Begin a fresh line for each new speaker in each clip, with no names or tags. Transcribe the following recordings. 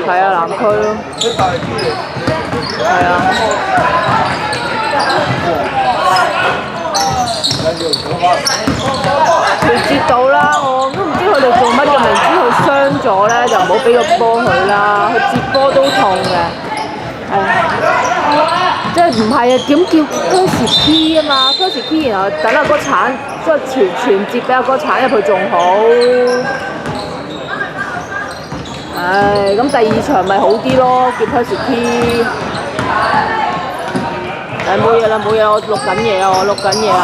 係啊，南區咯。係啊。調節到啦，我都唔知佢哋做乜嘅，明知佢傷咗咧，就唔好俾個波佢啦。佢接波都痛嘅，即係唔係啊？點叫 pass key 啊嘛？pass key 然後等阿哥鏟，即係傳接俾阿哥鏟入去仲好。咁第二場咪好啲咯，叫 pass key。冇嘢啦，冇嘢，我錄緊嘢啊，我錄緊嘢啊。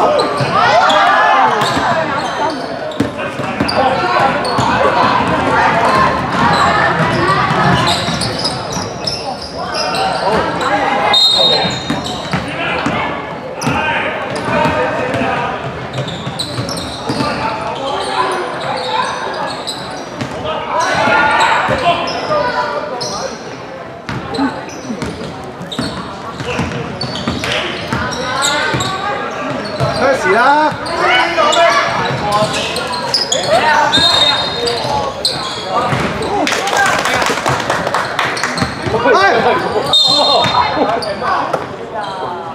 咩事啦？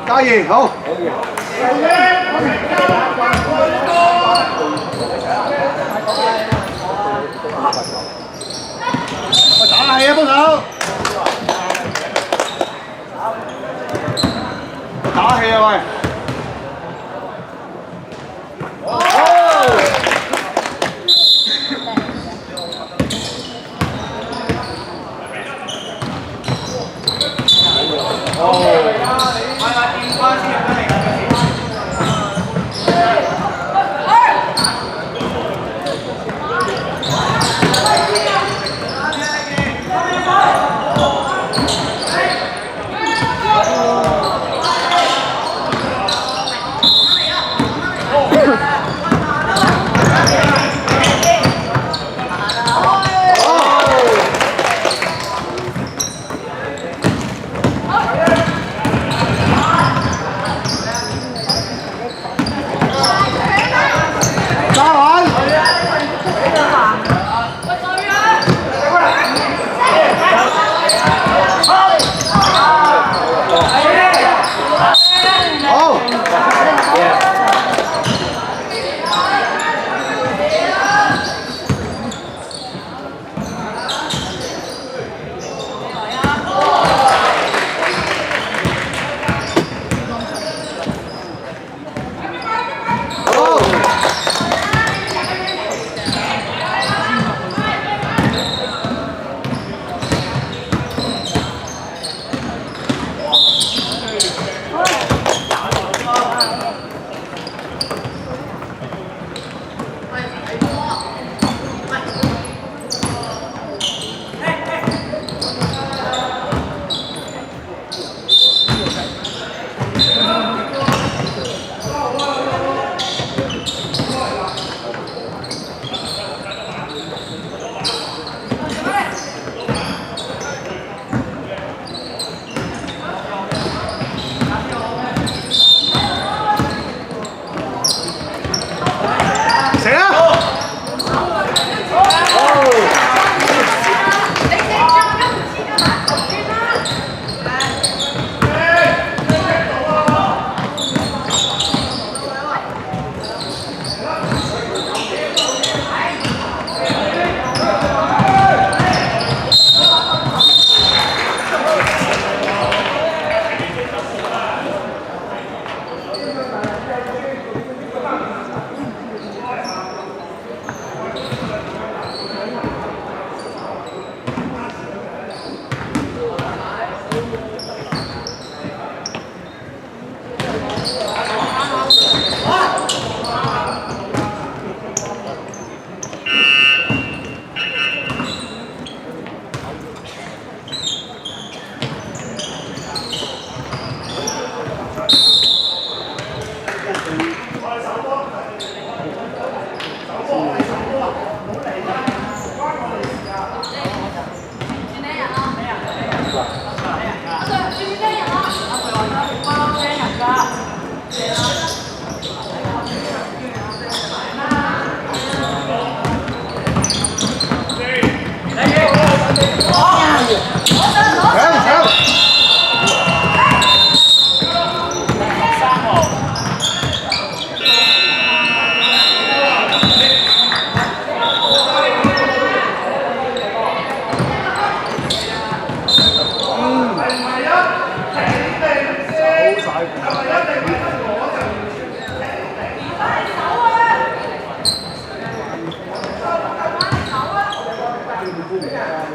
嘉怡好。喂，打下氣啊，幫手！打下氣啊，喂！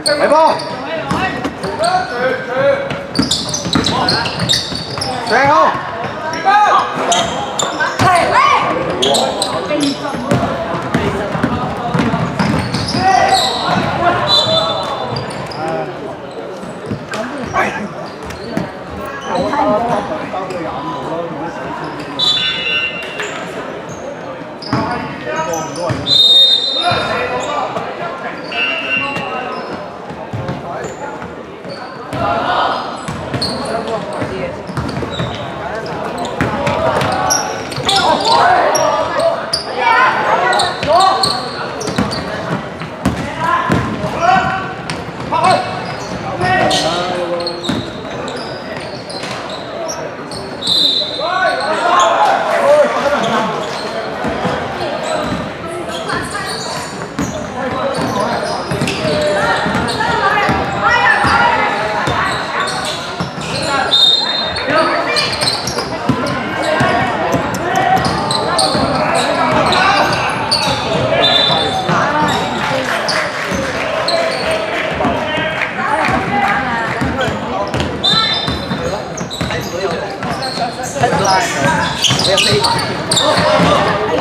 嚟波，射好。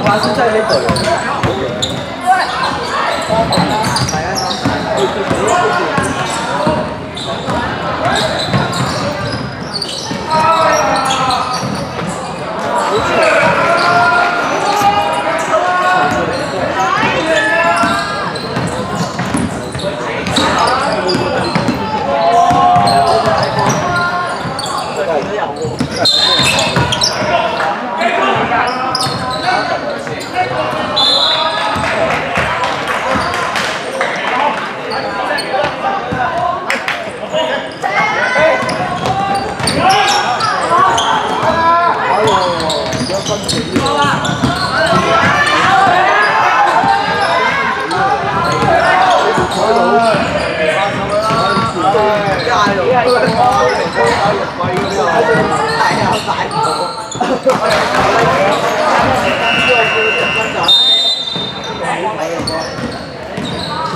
馬先真係呢隊。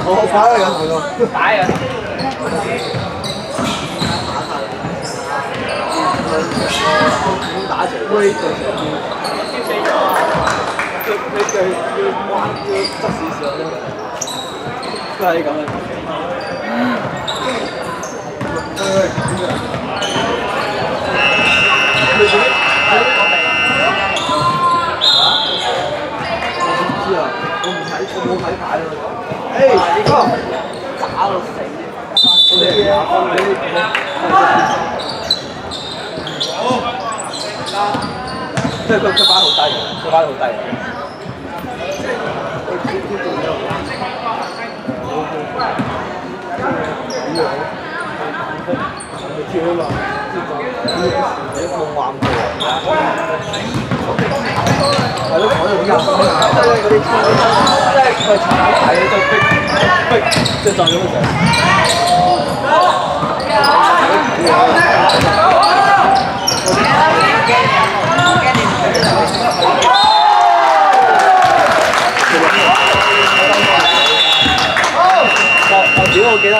我好快啊！有同解啊！打場威對上邊，你對要彎要側少少啫，都係咁樣。我知啊，我冇睇牌咯。誒，你講打到死！我哋廿分你好，即係佢班好低嘅，佢班好低嘅。跳啊嘛，你夢幻過係咯，我哋入即係嗰啲即係佢查牌嘅就逼，即係撞咗佢上。屌！我記得。